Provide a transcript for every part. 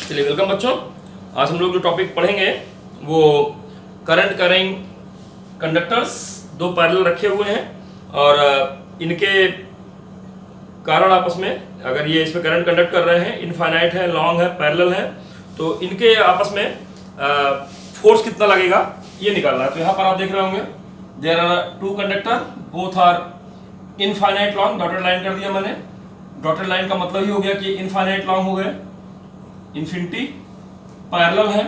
चलिए वेलकम बच्चों। आज हम लोग जो टॉपिक पढ़ेंगे वो करंट कैरिंग कंडक्टर्स दो पैरेलल रखे हुए हैं और इनके कारण आपस में, अगर ये इसमें करंट कंडक्ट कर रहे हैं, इनफाइनाइट है, लॉन्ग है, पैरेलल है, तो इनके आपस में फोर्स कितना लगेगा ये निकालना है। तो यहाँ पर आप देख रहे होंगे there are two conductor, both are infinite long. Dotted line कर दिया मैंने। डॉटेड लाइन का मतलब ही हो गया कि इनफाइनाइट लॉन्ग हो गए, इन्फिनिटी पैरेलल है।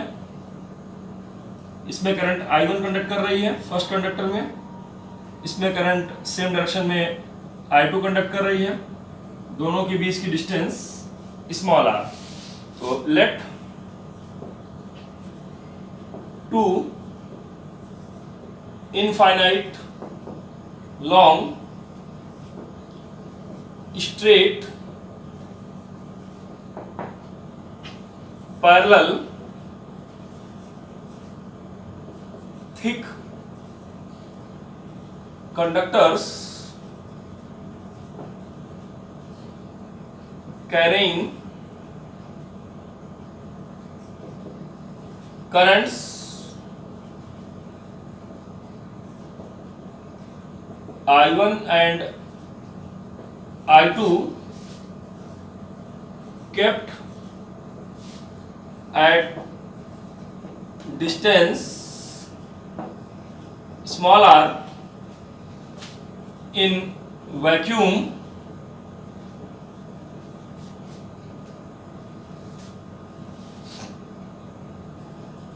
इसमें करंट I1 कंडक्ट कर रही है फर्स्ट कंडक्टर में, इसमें करंट सेम डायरेक्शन में I2 कंडक्ट कर रही है। दोनों के बीच की डिस्टेंस स्मॉल r। तो let two infinite long straight parallel thick conductors carrying currents I1 and I2 kept at distance small r in vacuum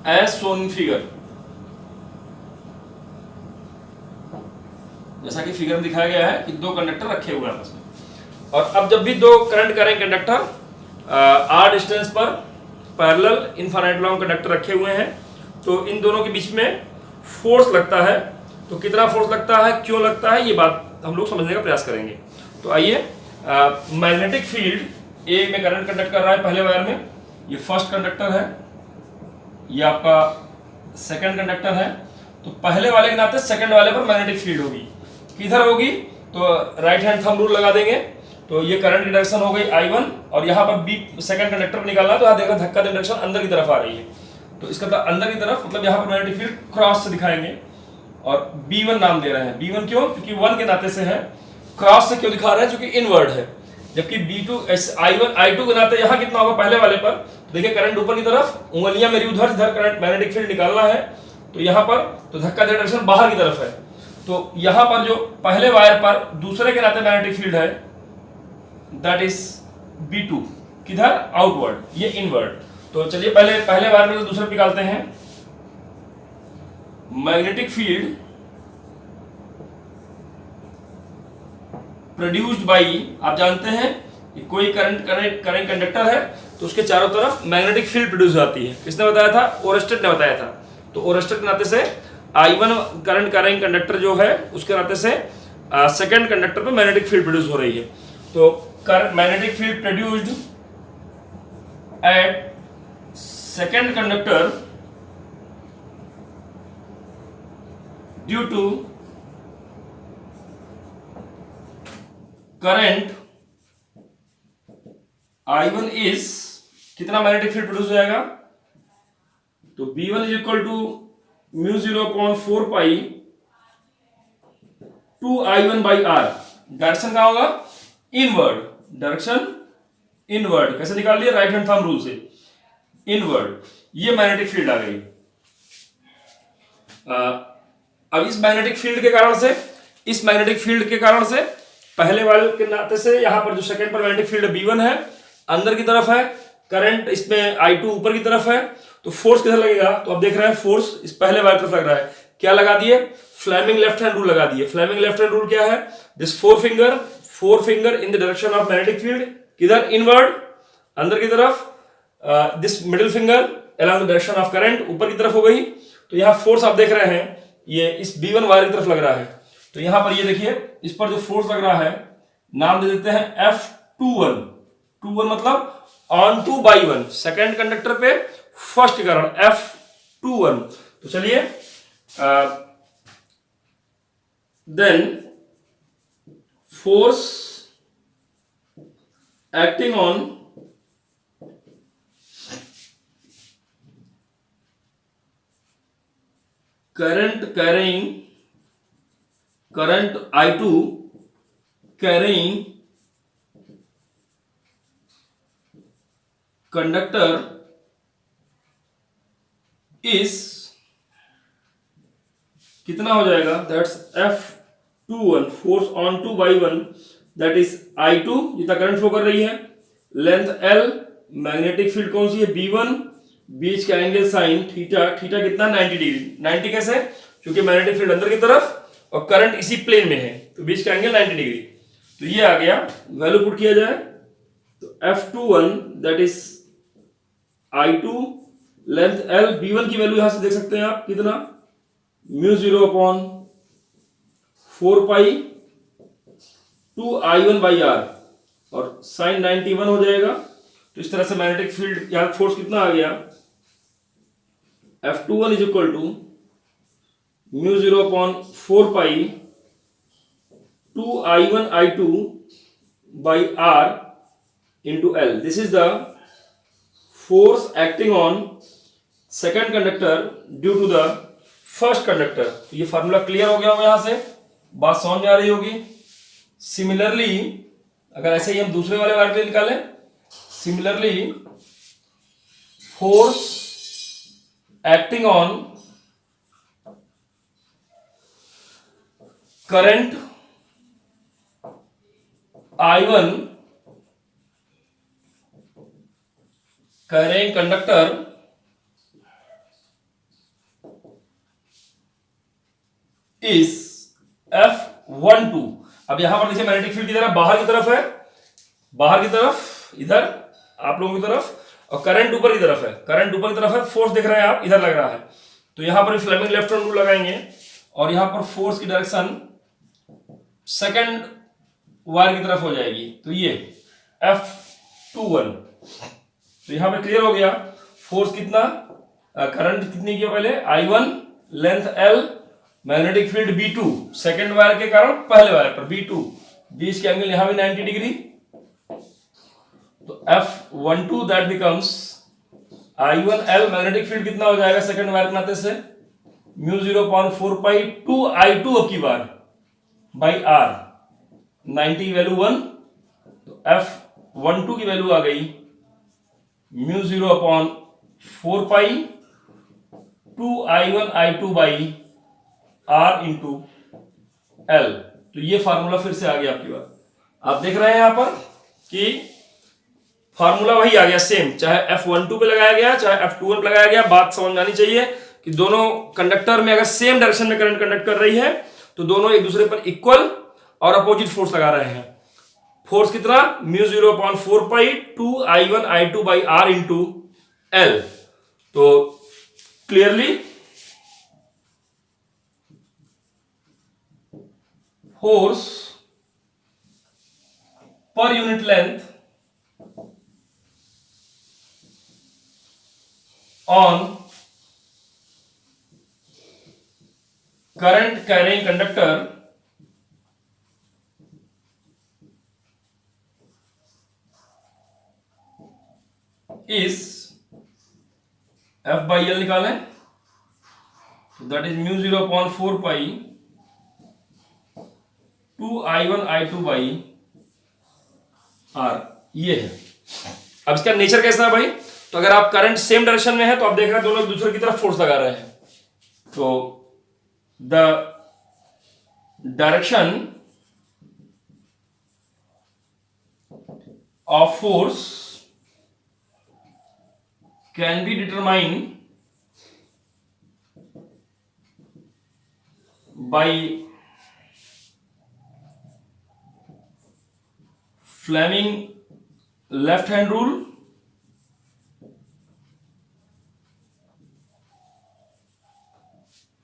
as shown in figure। जैसा कि फिगर में दिखाया गया है कि दो कंडक्टर रखे हुए हैं आपस में, और अब जब भी दो current carrying conductor are distance पर पैरेलल इनफाइनाइट लॉन्ग कंडक्टर रखे हुए हैं, तो इन दोनों के बीच में फोर्स लगता है। तो कितना फोर्स लगता है, क्यों लगता है, ये बात हम लोग समझने का प्रयास करेंगे। तो आइए, मैग्नेटिक फील्ड ए में करंट कंडक्ट कर रहा है पहले वायर में, ये फर्स्ट कंडक्टर है, ये आपका सेकंड कंडक्टर है। तो पहले वाले के नाते सेकंड वाले पर मैग्नेटिक फील्ड होगी। किधर होगी, तो राइट हैंड थंब रूल लगा देंगे। तो ये करंट की डायरेक्शन हो गई I1, और यहाँ पर बी सेकंड कंडक्टर पर निकालना है, तो यहाँ देख रहे हैं धक्का डायरेक्शन अंदर की तरफ आ रही है। तो इसका मतलब अंदर की तरफ, मतलब यहाँ पर मैग्नेटिक फील्ड क्रॉस से दिखाएंगे और B1 नाम दे रहे हैं। B1 क्यों, क्योंकि 1 के नाते से है। क्रॉस से क्यों दिखा रहे हैं, क्योंकि इनवर्ड है। जबकि B2 I2 के नाते यहाँ कितना होगा पहले वाले पर, तो देखिए करंट ऊपर की तरफ, उंगलियां मेरी उधर, जिधर करंट मैग्नेटिक फील्ड निकालना है, तो यहाँ पर तो धक्का डायरेक्शन बाहर की तरफ है। तो यहाँ पर जो पहले वायर पर दूसरे के नाते मैग्नेटिक फील्ड है, दैट इज B2, किधर, आउटवर्ड, ये इनवर्ड। तो चलिए पहले वायर में दूसरे निकालते हैं। मैग्नेटिक फील्ड प्रोड्यूस्ड बाई, आप जानते हैं कि कोई करंट कंडक्टर है तो उसके चारों तरफ मैग्नेटिक फील्ड प्रोड्यूस होती है। किसने बताया था, ओरेस्टेड ने बताया था। तो ओरेस्टेड के नाते से I1 करंट कैरिंग कंडक्टर जो है उसके नाते से सेकंड कंडक्टर पे मैग्नेटिक फील्ड प्रोड्यूस हो रही है। तो magnetic field produced at second conductor due to current I1 is, कितना मैग्नेटिक फील्ड प्रोड्यूस हो जाएगा, तो B1 is equal to μ0/4 pi 2I1 by R। Direction कहां होगा, इनवर्ड, डायरेक्शन इनवर्ड। कैसे निकाल लिया, राइट हैंड थंब रूल से, इनवर्ड। ये मैग्नेटिक फील्ड आ गई। अब इस मैग्नेटिक फील्ड के कारण से पहले वाले के नाते से यहाँ पर जो सेकंड पर मैग्नेटिक फील्ड B1 है, अंदर की तरफ है, करंट इसमें I2 ऊपर की तरफ है, तो फोर्स किधर लगेगा, तो आप देख रहे हैं फोर्स इस पहले वाले तरफ लग रहा है। क्या लगा दिए, फ्लेमिंग लेफ्ट हैंड रूल लगा दिए। फ्लेमिंग लेफ्ट हैंड रूल क्या है, this four finger in the direction of magnetic field, किधर, इनवर्ड, अंदर की तरफ, this middle finger along the direction of current, ऊपर की तरफ हो गई। तो यहाँ फोर्स आप देख रहे हैं ये इस B1 वायर की तरफ लग रहा है। तो यहाँ पर ये देखिए, इस पर जो फोर्स लग रहा है नाम दे देते हैं F21। 21 मतलब on two by 1, second conductor पे फर्स्ट के कारण F21। तो चलिए then force acting on current I2 carrying conductor is कितना हो जाएगा, that's F21 force on two Y1 that is I2 जितना करंट फ्लो कर रही है, लेंथ L, मैग्नेटिक फील्ड कौन सी है B1, बीच का एंगल साइन थीटा, थीटा कितना 90 डिग्री, 90 कैसे, क्योंकि मैग्नेटिक फील्ड अंदर की तरफ और करंट इसी प्लेन में है तो बीच का एंगल 90 डिग्री। तो ये आ गया, वैल्यू पुट किया जाए तो F21 that is I2 length L, B1 की वैल्यू यहां से देख सकते हैं आप कितना, μ0 अपॉन 4 पाई 2I1/r और साइन 91 हो जाएगा। तो इस तरह से मैग्नेटिक फील्ड यहां फोर्स कितना आ गया, F21 is equal to μ0 upon 4 pi 2I1I2/r into L. This is the force acting on second conductor due to the first conductor. तो ये फार्मूला क्लियर हो गया होगा, यहां से बात समझ में आ रही होगी। सिमिलरली अगर ऐसे ही हम दूसरे वाले वायर के लिए निकालें, similarly force acting on current I1 carrying conductor is F12। अब यहां पर देखिए मैग्नेटिक फील्ड की तरफ बाहर की तरफ है, बाहर की तरफ इधर आप लोगों की तरफ, और करंट ऊपर की तरफ है, करंट ऊपर की तरफ है, फोर्स देख रहे हैं आप इधर लग रहा है। तो यहां पर फ्लेमिंग लेफ्ट हैंड रूल लगाएंगे और यहां पर फोर्स की डायरेक्शन सेकंड वायर की तरफ हो जाएगी। तो ये F21, तो यहां पे क्लियर हो गया फोर्स कितना, करंट कितनी की पहले I1, length L, magnetic field B2 second wire के कारण पहले वायर पर B2, बीच के एंगल यहां भी 90 डिग्री। तो F12 that becomes I1L, magnetic field कितना हो जाएगा सेकंड वायर के नाते से, μ0 अपॉन 4 पाई 2I2 अब की बार बाई R, 90 वैल्यू 1, तो F12 की वैल्यू आ गई μ0 upon 4 pi 2I1I2/r into L। तो ये फार्मूला फिर से आ गया आपकी बात, आप देख रहे हैं यहां पर कि फार्मूला वही आ गया सेम, चाहे F12 पे लगाया गया चाहे F21 पे लगाया गया। बात समझ में आनी चाहिए कि दोनों कंडक्टर में अगर सेम डायरेक्शन में करंट कंडक्ट कर रही है तो दोनों एक दूसरे पर इक्वल और अपोजिट फोर्स लगा रहे हैं। फोर्स कितना, μ0 upon 4 pi 2I1I2/r into L। तो clearly force per unit length on current carrying conductor is F/L निकालें, that is μ0 upon 4 pi 2I1I2/r, ये है। अब इसका नेचर कैसा है भाई, तो अगर आप करंट सेम डायरेक्शन में है तो आप देख रहे हैं दोनों एक दूसरे की तरफ फोर्स लगा रहे हैं। तो the direction of force can be determined by Fleming left hand rule,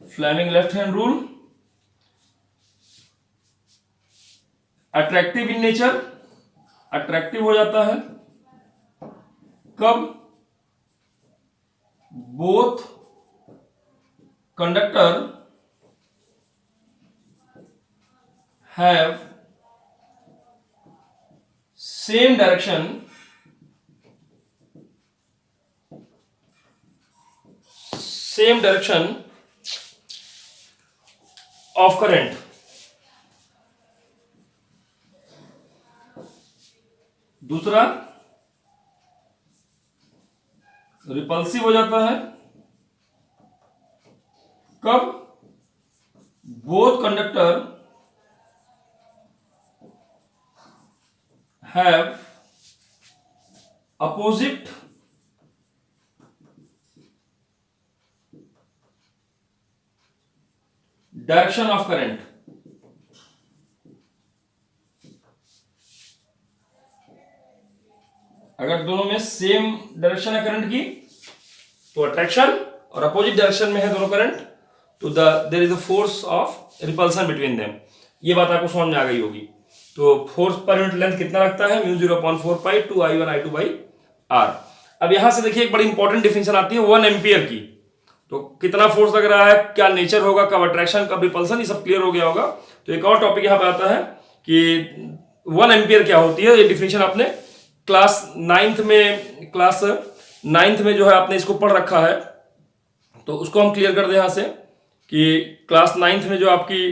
Fleming left hand rule, attractive in nature, attractive हो जाता है कब, both conductor have same direction, of current, दूसरा रिपल्सिव हो जाता है कब? Both conductor have opposite direction of current. अगर दोनों में सेम डायरेक्शन है करंट की तो अट्रैक्शन, और अपोजिट डायरेक्शन में है दोनों करंट तो there is a force of repulsion between them. ये बात आपको समझ में आ गई होगी। तो फोर्स पर यूनिट लेंथ कितना लगता है? Mu 0.4 pi 2I1I2 by R. अब यहां से देखिए एक बड़ी इंपॉर्टेंट डिफिनेशन आती है 1 एम्पियर की। तो कितना फोर्स लग रहा है, क्या नेचर होगा, कब अट्रैक्शन कब रिपल्सन, ये सब क्लियर हो गया होगा। तो एक और टॉपिक यहां पे आता है कि 1 एम्पियर क्या होती है। ये डिफिनेशन आपने क्लास नाइन्थ में जो है आपने इसको पढ़ रखा है, तो उसको हम क्लियर कर दें यहां से कि क्लास नाइन्थ में जो आपकी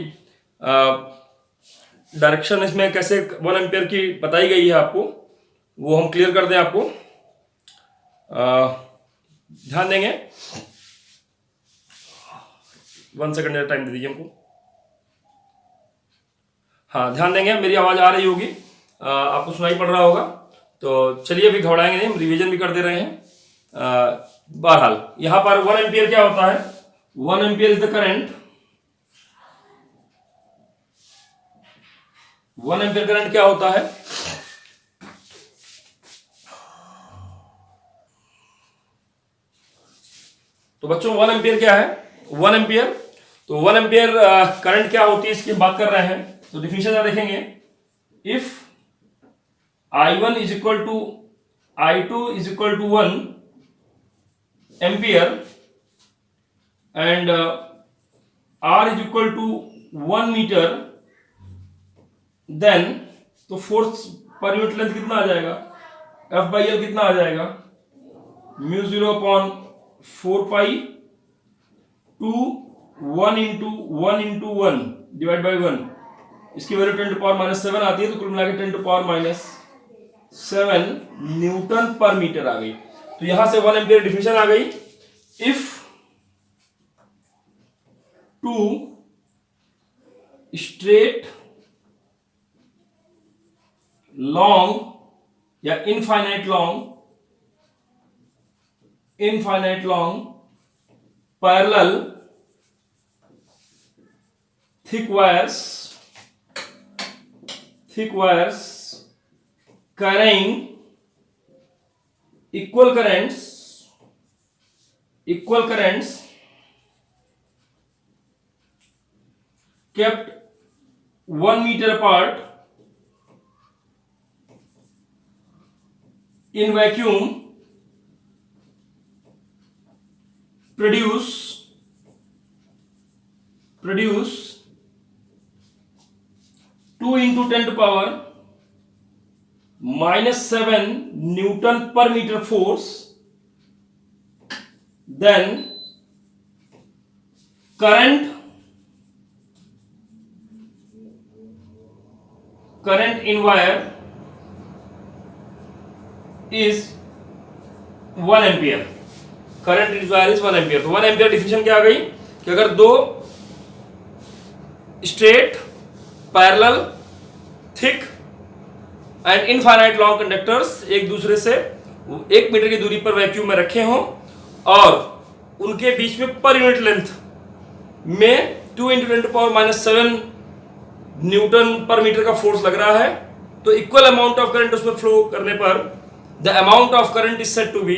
डायरेक्शन इसमें कैसे 1 एम्पियर की बताई गई है आपको, वो हम क्लियर कर दें आपको। ध्यान देंगे, 1 सेकंड टाइम दे दीजिए हमको। हाँ, ध्यान देंगे, मेरी आवाज आ रही होगी, आपको सुनाई पड़ रहा होगा। तो चलिए अभी घबराएंगे नहीं, हम रिवीजन भी कर दे रहे हैं। बहरहाल यहां पर 1 एम्पियर क्या होता है? 1 ampere is the current, 1 ampere current क्या होता है? तो बच्चों 1 एम्पियर क्या है? 1 एम्पियर, तो 1 एम्पियर करंट क्या होती है इसकी बात कर रहे हैं। तो डिफिनेशन देखेंगे, if I1 is equal to I2 is equal to 1 ampere and R is equal to 1 meter, then तो फोर्स पर यूनिट लेंथ कितना आ जाएगा? F by L कितना आ जाएगा? Mu 0.4 pi 2 1 into 1 divide by 1, इसकी वैल्यू 10 to पावर माइनस 7 आती है, तो कुल मिलाकर 10 to पावर माइनस 7 न्यूटन पर मीटर आ गई। तो यहां से 1 एम्पियर डिफिनेशन आ गई। इफ 2 स्ट्रेट लॉन्ग या infinite long parallel thick wires carrying equal currents kept 1 meter apart in vacuum produce 2 into 10 to power minus 7 Newton per meter force, then current in wire is 1 ampere. Current in wire is 1 ampere. तो 1 ampere definition क्या आ गई कि अगर दो straight parallel thick and infinite long conductors एक दूसरे से 1 metre की दूरी पर वैक्यूम में रखे हों और उनके बीच में पर यूनिट लेंथ में 2 into 10 to power minus 7 newton पर मीटर का फोर्स लग रहा है, तो इक्वल अमाउंट ऑफ करंट उसमें फ्लो करने पर the amount of current is said to be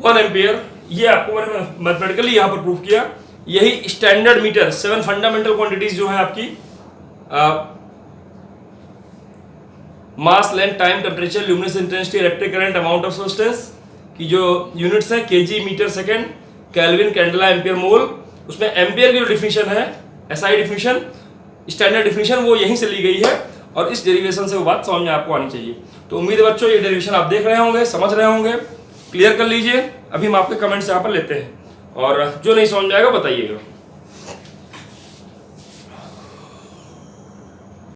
1 ampere. ये आपको मैंने मैथमेटिकली यहां पर प्रूव किया। यही स्टैंडर्ड मीटर 7 फंडामेंटल क्वांटिटीज जो है आपकी mass, length, time, temperature, luminous intensity, electric current, amount of substance की जो यूनिट्स हैं KG, metre second, kelvin, candela, ampere, mole, उसमें एम्पियर की जो डिफिनेशन है एसआई डिफिनेशन, स्टैंडर्ड डिफिनेशन, वो यहीं से ली गई है और इस डेरिवेशन से वो बात समझ में आपको आनी चाहिए। तो उम्मीद है बच्चों ये डेरिवेशन आप देख रहे होंगे, समझ रहे होंगे, क्लियर कर लीजिए। अभी हम आपके कमेंट्स यहाँ पर लेते हैं और जो नहीं समझ में आएगा बताइएगा।